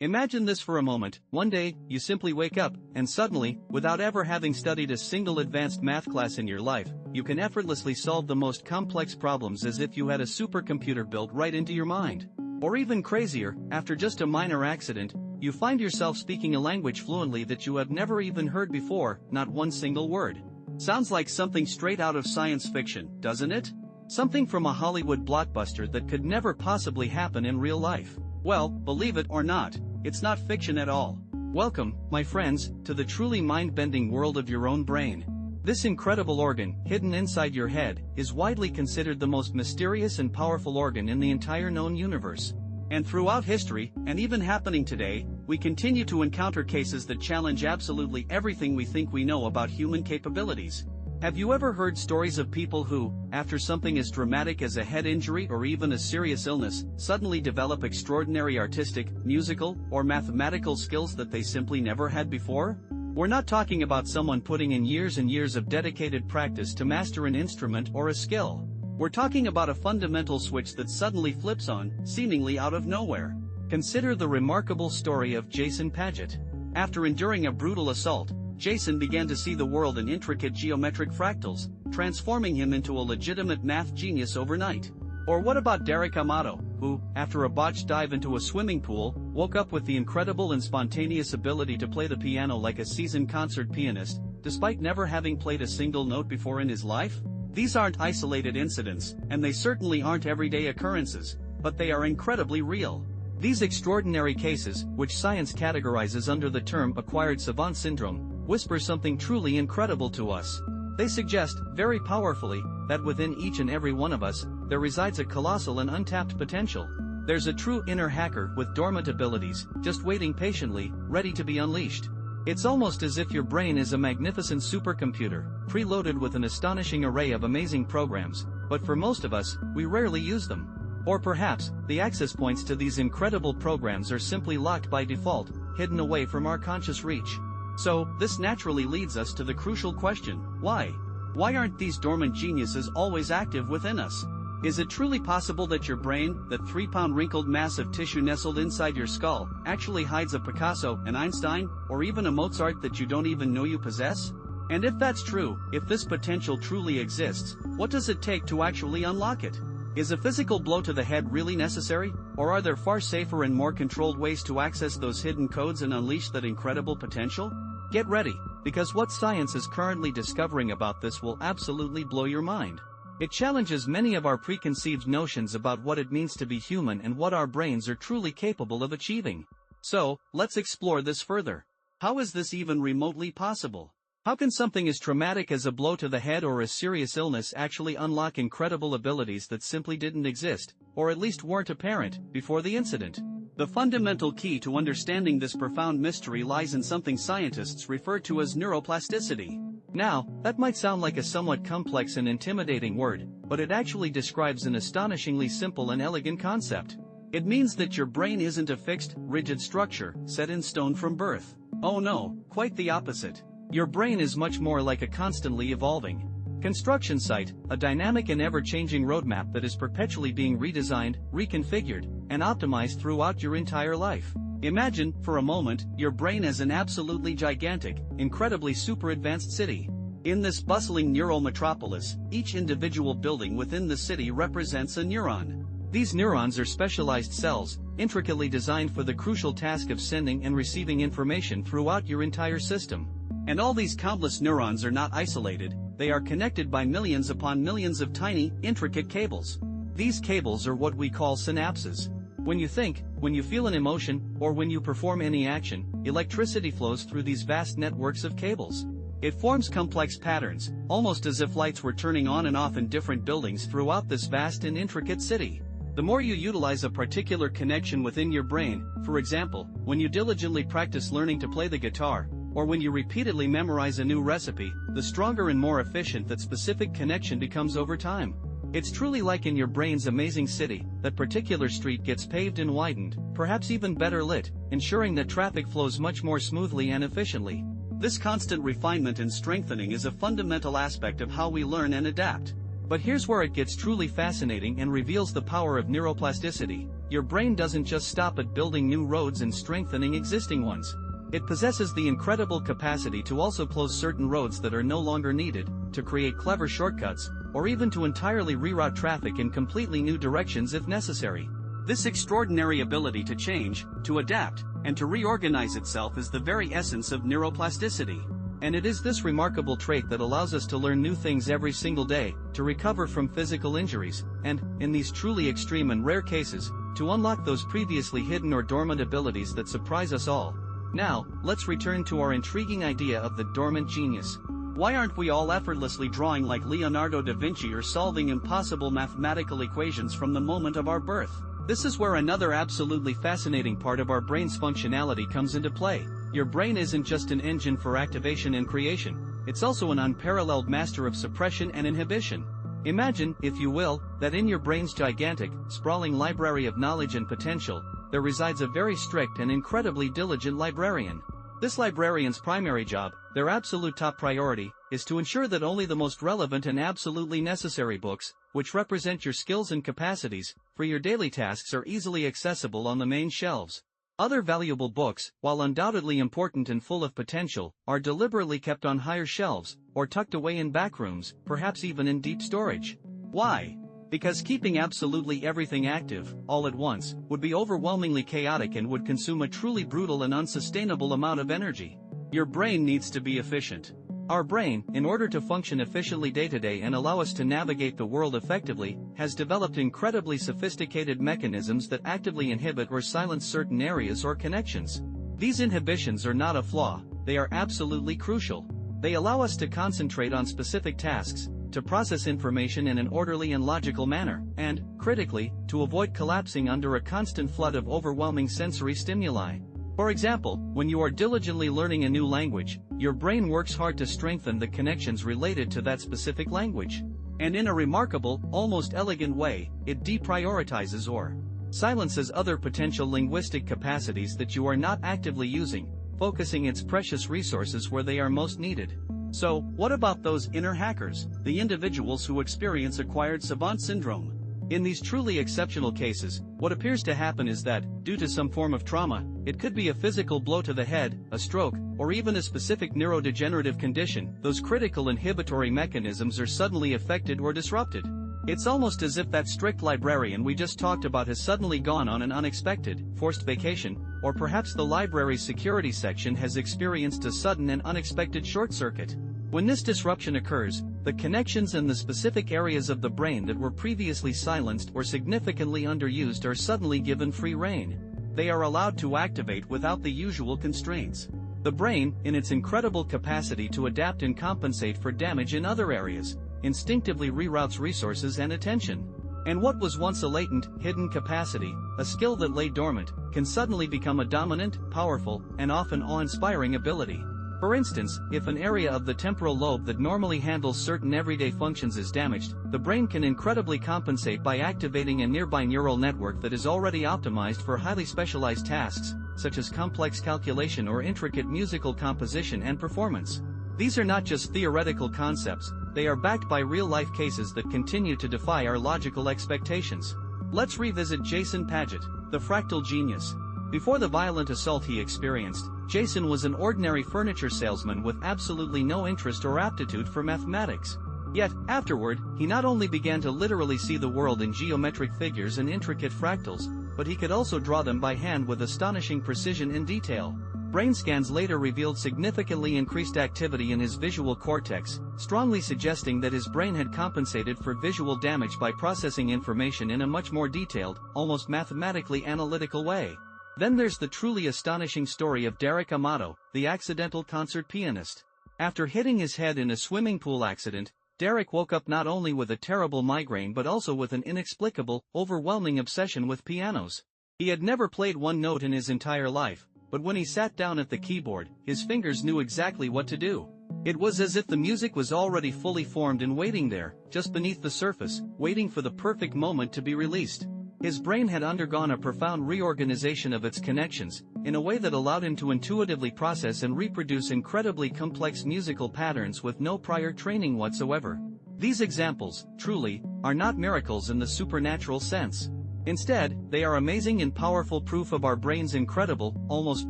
Imagine this for a moment. One day, you simply wake up, and suddenly, without ever having studied a single advanced math class in your life, you can effortlessly solve the most complex problems as if you had a supercomputer built right into your mind. Or even crazier, after just a minor accident, you find yourself speaking a language fluently that you have never even heard before, not one single word. Sounds like something straight out of science fiction, doesn't it? Something from a Hollywood blockbuster that could never possibly happen in real life. Well, believe it or not, it's not fiction at all. Welcome, my friends, to the truly mind-bending world of your own brain. This incredible organ, hidden inside your head, is widely considered the most mysterious and powerful organ in the entire known universe. And throughout history, and even happening today, we continue to encounter cases that challenge absolutely everything we think we know about human capabilities. Have you ever heard stories of people who, after something as dramatic as a head injury or even a serious illness, suddenly develop extraordinary artistic, musical, or mathematical skills that they simply never had before? We're not talking about someone putting in years and years of dedicated practice to master an instrument or a skill. We're talking about a fundamental switch that suddenly flips on, seemingly out of nowhere. Consider the remarkable story of Jason Padgett. After enduring a brutal assault, Jason began to see the world in intricate geometric fractals, transforming him into a legitimate math genius overnight. Or what about Derek Amato, who, after a botched dive into a swimming pool, woke up with the incredible and spontaneous ability to play the piano like a seasoned concert pianist, despite never having played a single note before in his life? These aren't isolated incidents, and they certainly aren't everyday occurrences, but they are incredibly real. These extraordinary cases, which science categorizes under the term Acquired Savant Syndrome, whisper something truly incredible to us. They suggest, very powerfully, that within each and every one of us, there resides a colossal and untapped potential. There's a true inner hacker with dormant abilities, just waiting patiently, ready to be unleashed. It's almost as if your brain is a magnificent supercomputer, preloaded with an astonishing array of amazing programs, but for most of us, we rarely use them. Or perhaps, the access points to these incredible programs are simply locked by default, hidden away from our conscious reach. So, this naturally leads us to the crucial question, why? Why aren't these dormant geniuses always active within us? Is it truly possible that your brain, that 3-pound wrinkled mass of tissue nestled inside your skull, actually hides a Picasso, an Einstein, or even a Mozart that you don't even know you possess? And if that's true, if this potential truly exists, what does it take to actually unlock it? Is a physical blow to the head really necessary, or are there far safer and more controlled ways to access those hidden codes and unleash that incredible potential? Get ready, because what science is currently discovering about this will absolutely blow your mind. It challenges many of our preconceived notions about what it means to be human and what our brains are truly capable of achieving. So, let's explore this further. How is this even remotely possible? How can something as traumatic as a blow to the head or a serious illness actually unlock incredible abilities that simply didn't exist, or at least weren't apparent, before the incident? The fundamental key to understanding this profound mystery lies in something scientists refer to as neuroplasticity. Now, that might sound like a somewhat complex and intimidating word, but it actually describes an astonishingly simple and elegant concept. It means that your brain isn't a fixed, rigid structure, set in stone from birth. Oh no, quite the opposite. Your brain is much more like a constantly evolving construction site, a dynamic and ever-changing roadmap that is perpetually being redesigned, reconfigured, and optimized throughout your entire life. Imagine, for a moment, your brain as an absolutely gigantic, incredibly super-advanced city. In this bustling neural metropolis, each individual building within the city represents a neuron. These neurons are specialized cells, intricately designed for the crucial task of sending and receiving information throughout your entire system. And all these countless neurons are not isolated, they are connected by millions upon millions of tiny, intricate cables. These cables are what we call synapses. When you think, when you feel an emotion, or when you perform any action, electricity flows through these vast networks of cables. It forms complex patterns, almost as if lights were turning on and off in different buildings throughout this vast and intricate city. The more you utilize a particular connection within your brain, for example, when you diligently practice learning to play the guitar, or when you repeatedly memorize a new recipe, the stronger and more efficient that specific connection becomes over time. It's truly like in your brain's amazing city, that particular street gets paved and widened, perhaps even better lit, ensuring that traffic flows much more smoothly and efficiently. This constant refinement and strengthening is a fundamental aspect of how we learn and adapt. But here's where it gets truly fascinating and reveals the power of neuroplasticity. Your brain doesn't just stop at building new roads and strengthening existing ones. It possesses the incredible capacity to also close certain roads that are no longer needed, to create clever shortcuts, or even to entirely reroute traffic in completely new directions if necessary. This extraordinary ability to change, to adapt, and to reorganize itself is the very essence of neuroplasticity. And it is this remarkable trait that allows us to learn new things every single day, to recover from physical injuries, and, in these truly extreme and rare cases, to unlock those previously hidden or dormant abilities that surprise us all. Now, let's return to our intriguing idea of the dormant genius. Why aren't we all effortlessly drawing like Leonardo da Vinci or solving impossible mathematical equations from the moment of our birth? This is where another absolutely fascinating part of our brain's functionality comes into play. Your brain isn't just an engine for activation and creation, it's also an unparalleled master of suppression and inhibition. Imagine, if you will, that in your brain's gigantic, sprawling library of knowledge and potential, there resides a very strict and incredibly diligent librarian. This librarian's primary job, their absolute top priority, is to ensure that only the most relevant and absolutely necessary books, which represent your skills and capacities, for your daily tasks are easily accessible on the main shelves. Other valuable books, while undoubtedly important and full of potential, are deliberately kept on higher shelves, or tucked away in back rooms, perhaps even in deep storage. Why? Because keeping absolutely everything active, all at once, would be overwhelmingly chaotic and would consume a truly brutal and unsustainable amount of energy. Your brain needs to be efficient. Our brain, in order to function efficiently day-to-day and allow us to navigate the world effectively, has developed incredibly sophisticated mechanisms that actively inhibit or silence certain areas or connections. These inhibitions are not a flaw, they are absolutely crucial. They allow us to concentrate on specific tasks, to process information in an orderly and logical manner, and, critically, to avoid collapsing under a constant flood of overwhelming sensory stimuli. For example, when you are diligently learning a new language, your brain works hard to strengthen the connections related to that specific language. And in a remarkable, almost elegant way, it deprioritizes or silences other potential linguistic capacities that you are not actively using, focusing its precious resources where they are most needed. So, what about those inner hackers, the individuals who experience acquired savant syndrome? In these truly exceptional cases, what appears to happen is that, due to some form of trauma, it could be a physical blow to the head, a stroke, or even a specific neurodegenerative condition, those critical inhibitory mechanisms are suddenly affected or disrupted. It's almost as if that strict librarian we just talked about has suddenly gone on an unexpected, forced vacation, or perhaps the library's security section has experienced a sudden and unexpected short circuit. When this disruption occurs, the connections and the specific areas of the brain that were previously silenced or significantly underused are suddenly given free rein. They are allowed to activate without the usual constraints. The brain, in its incredible capacity to adapt and compensate for damage in other areas, instinctively reroutes resources and attention. And what was once a latent, hidden capacity, a skill that lay dormant, can suddenly become a dominant, powerful, and often awe-inspiring ability. For instance, if an area of the temporal lobe that normally handles certain everyday functions is damaged, the brain can incredibly compensate by activating a nearby neural network that is already optimized for highly specialized tasks, such as complex calculation or intricate musical composition and performance. These are not just theoretical concepts, they are backed by real-life cases that continue to defy our logical expectations. Let's revisit Jason Padgett, the fractal genius. Before the violent assault he experienced, Jason was an ordinary furniture salesman with absolutely no interest or aptitude for mathematics. Yet, afterward, he not only began to literally see the world in geometric figures and intricate fractals, but he could also draw them by hand with astonishing precision and detail. Brain scans later revealed significantly increased activity in his visual cortex, strongly suggesting that his brain had compensated for visual damage by processing information in a much more detailed, almost mathematically analytical way. Then there's the truly astonishing story of Amato, the accidental concert pianist. After hitting his head in a swimming pool accident, Derek woke up not only with a terrible migraine but also with an inexplicable, overwhelming obsession with pianos. He had never played one note in his entire life, but when he sat down at the keyboard, his fingers knew exactly what to do. It was as if the music was already fully formed and waiting there, just beneath the surface, waiting for the perfect moment to be released. His brain had undergone a profound reorganization of its connections, in a way that allowed him to intuitively process and reproduce incredibly complex musical patterns with no prior training whatsoever. These examples, truly, are not miracles in the supernatural sense. Instead, they are amazing and powerful proof of our brain's incredible, almost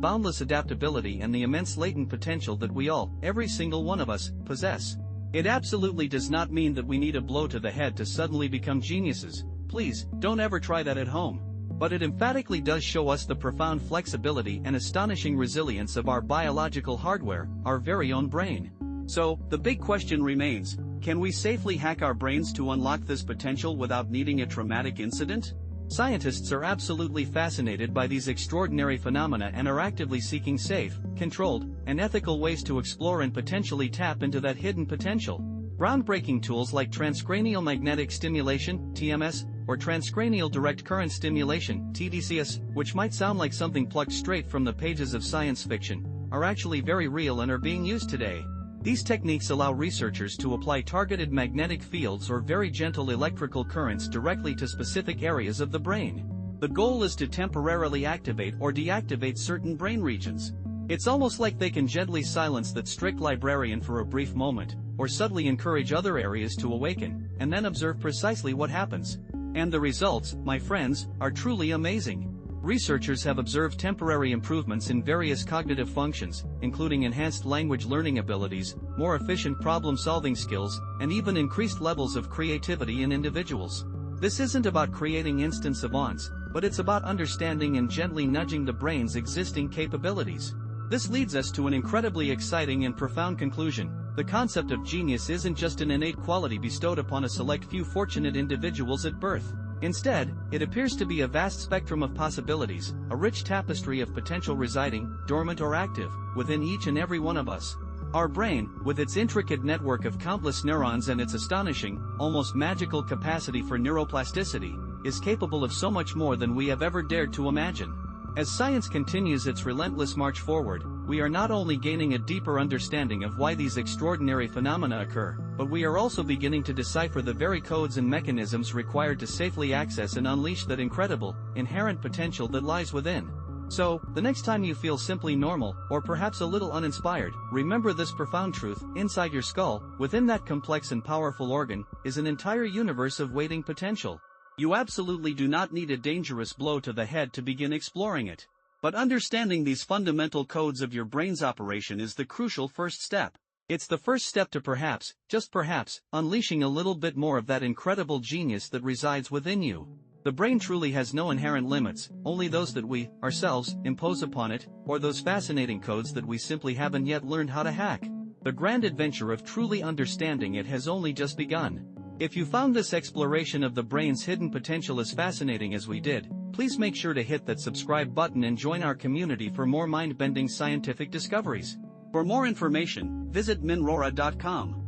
boundless adaptability and the immense latent potential that we all, every single one of us, possess. It absolutely does not mean that we need a blow to the head to suddenly become geniuses. Please, don't ever try that at home. But it emphatically does show us the profound flexibility and astonishing resilience of our biological hardware, our very own brain. So, the big question remains, can we safely hack our brains to unlock this potential without needing a traumatic incident? Scientists are absolutely fascinated by these extraordinary phenomena and are actively seeking safe, controlled, and ethical ways to explore and potentially tap into that hidden potential. Groundbreaking tools like transcranial magnetic stimulation, TMS, or transcranial direct current stimulation, TDCS, which might sound like something plucked straight from the pages of science fiction, are actually very real and are being used today. These techniques allow researchers to apply targeted magnetic fields or very gentle electrical currents directly to specific areas of the brain. The goal is to temporarily activate or deactivate certain brain regions. It's almost like they can gently silence that strict librarian for a brief moment, or subtly encourage other areas to awaken, and then observe precisely what happens. And the results, my friends, are truly amazing. Researchers have observed temporary improvements in various cognitive functions, including enhanced language learning abilities, more efficient problem-solving skills, and even increased levels of creativity in individuals. This isn't about creating instant savants, but it's about understanding and gently nudging the brain's existing capabilities. This leads us to an incredibly exciting and profound conclusion. The concept of genius isn't just an innate quality bestowed upon a select few fortunate individuals at birth. Instead, it appears to be a vast spectrum of possibilities, a rich tapestry of potential residing, dormant or active, within each and every one of us. Our brain, with its intricate network of countless neurons and its astonishing, almost magical capacity for neuroplasticity, is capable of so much more than we have ever dared to imagine. As science continues its relentless march forward, we are not only gaining a deeper understanding of why these extraordinary phenomena occur, but we are also beginning to decipher the very codes and mechanisms required to safely access and unleash that incredible, inherent potential that lies within. So, the next time you feel simply normal, or perhaps a little uninspired, remember this profound truth: inside your skull, within that complex and powerful organ, is an entire universe of waiting potential. You absolutely do not need a dangerous blow to the head to begin exploring it. But understanding these fundamental codes of your brain's operation is the crucial first step. It's the first step to perhaps, just perhaps, unleashing a little bit more of that incredible genius that resides within you. The brain truly has no inherent limits, only those that we, ourselves, impose upon it, or those fascinating codes that we simply haven't yet learned how to hack. The grand adventure of truly understanding it has only just begun. If you found this exploration of the brain's hidden potential as fascinating as we did, please make sure to hit that subscribe button and join our community for more mind-bending scientific discoveries. For more information, visit minrora.com.